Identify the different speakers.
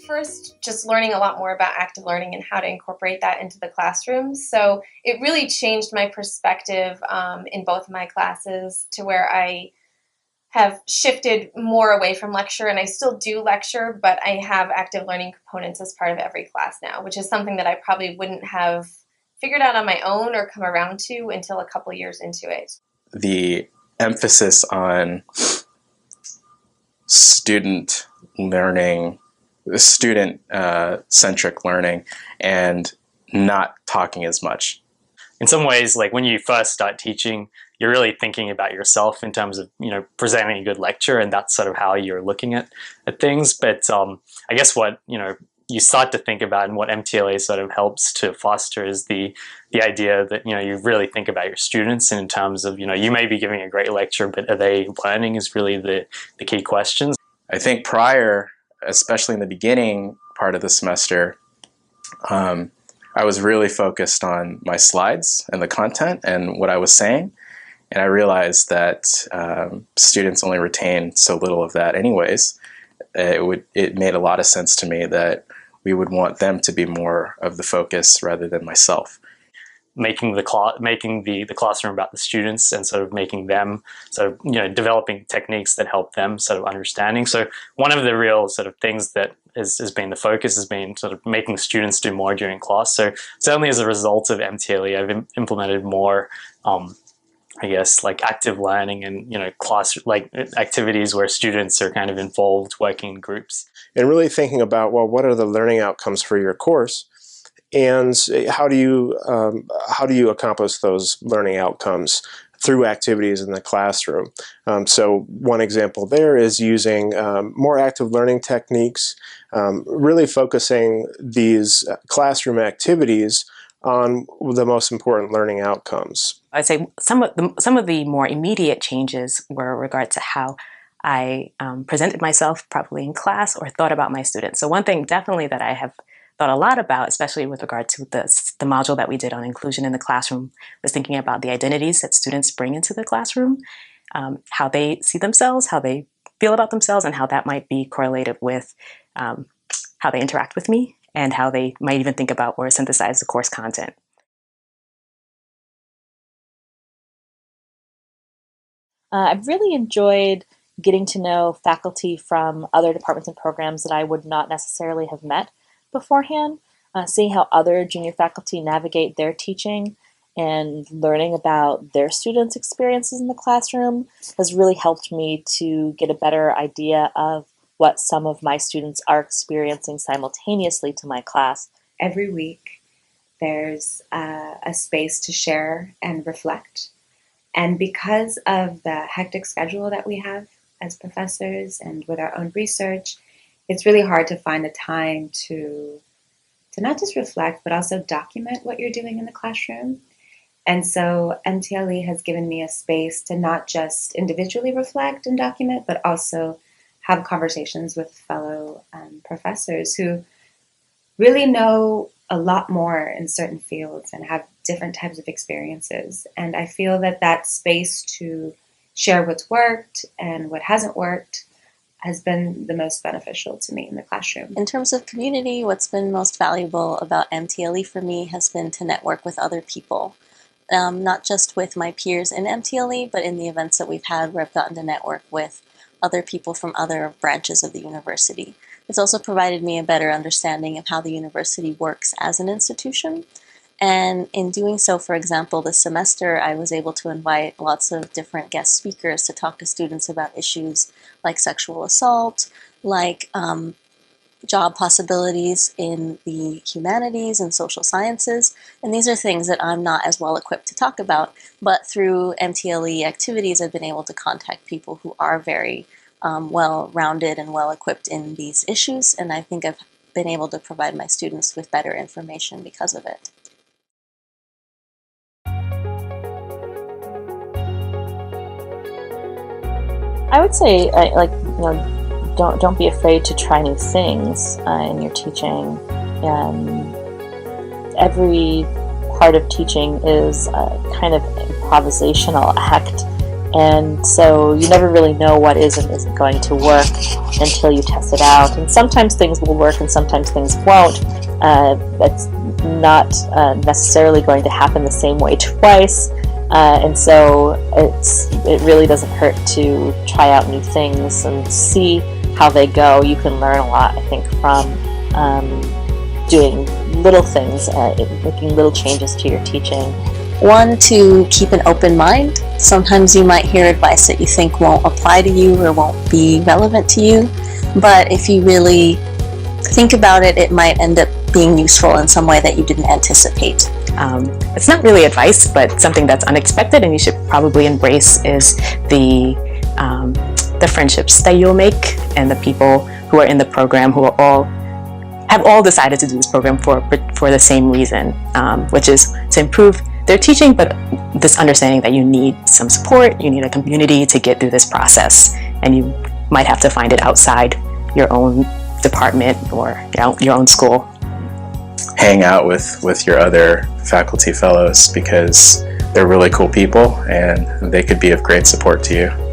Speaker 1: first just learning a lot more about active learning and how to incorporate that into the classroom. So it really changed my perspective in both of my classes to where I have shifted more away from lecture, and I still do lecture, but I have active learning components as part of every class now, which is something that I probably wouldn't have figured out on my own or come around to until a couple years into it.
Speaker 2: The emphasis on student learning, student-centric learning, and not talking as much.
Speaker 3: In some ways, like when you first start teaching, you're really thinking about yourself in terms of, presenting a good lecture, and that's sort of how you're looking at things. But I guess what, you start to think about and what MTLE sort of helps to foster is the idea that, you really think about your students, and in terms of, you may be giving a great lecture, but are they learning is really the key questions.
Speaker 2: I think prior, especially in the beginning part of the semester, I was really focused on my slides and the content and what I was saying. And I realized that students only retain so little of that anyways. It made a lot of sense to me that we would want them to be more of the focus rather than myself.
Speaker 3: Making the classroom about the students, and sort of making them sort of, developing techniques that help them sort of understanding. So one of the real sort of things that has been the focus has been sort of making students do more during class. So certainly as a result of MTLE, I've implemented more I guess like active learning and class like activities where students are kind of involved working in groups.
Speaker 4: And really thinking about, well, what are the learning outcomes for your course, and how do you accomplish those learning outcomes through activities in the classroom? So one example there is using more active learning techniques, really focusing these classroom activities on the most important learning outcomes.
Speaker 5: I'd say some of the more immediate changes were in regard to how I presented myself probably in class or thought about my students. So one thing definitely that I have thought a lot about, especially with regard to the module that we did on inclusion in the classroom, was thinking about the identities that students bring into the classroom, how they see themselves, how they feel about themselves, and how that might be correlated with how they interact with me, and how they might even think about or synthesize the course content.
Speaker 6: I've really enjoyed getting to know faculty from other departments and programs that I would not necessarily have met beforehand. Seeing how other junior faculty navigate their teaching and learning about their students' experiences in the classroom has really helped me to get a better idea of what some of my students are experiencing simultaneously to my class.
Speaker 7: Every week there's a space to share and reflect. And because of the hectic schedule that we have as professors and with our own research, it's really hard to find the time to not just reflect, but also document what you're doing in the classroom. And so MTLE has given me a space to not just individually reflect and document, but also have conversations with fellow professors who really know a lot more in certain fields and have different types of experiences. And I feel that that space to share what's worked and what hasn't worked has been the most beneficial to me in the classroom.
Speaker 8: In terms of community, what's been most valuable about MTLE for me has been to network with other people. Not just with my peers in MTLE, but in the events that we've had where I've gotten to network with other people from other branches of the university. It's also provided me a better understanding of how the university works as an institution. And in doing so, for example, this semester I was able to invite lots of different guest speakers to talk to students about issues like sexual assault, like job possibilities in the humanities and social sciences. And these are things that I'm not as well equipped to talk about, but through MTLE activities I've been able to contact people who are very well-rounded and well-equipped in these issues, and I think I've been able to provide my students with better information because of it.
Speaker 6: I would say, don't be afraid to try new things in your teaching. Every part of teaching is a kind of improvisational act, And so you never really know what is and isn't going to work until you test it out. And sometimes things will work and sometimes things won't. That's not necessarily going to happen the same way twice. And so it really doesn't hurt to try out new things and see how they go. You can learn a lot, I think, from doing little things, making little changes to your teaching.
Speaker 8: One, to keep an open mind. Sometimes you might hear advice that you think won't apply to you or won't be relevant to you, but if you really think about it, it might end up being useful in some way that you didn't anticipate.
Speaker 5: It's not really advice, but something that's unexpected and you should probably embrace is the friendships that you'll make and the people who are in the program who are have all decided to do this program for the same reason, which is to improve their teaching, but this understanding that you need some support, you need a community to get through this process, and you might have to find it outside your own department or your own school.
Speaker 2: Hang out with your other faculty fellows because they're really cool people and they could be of great support to you.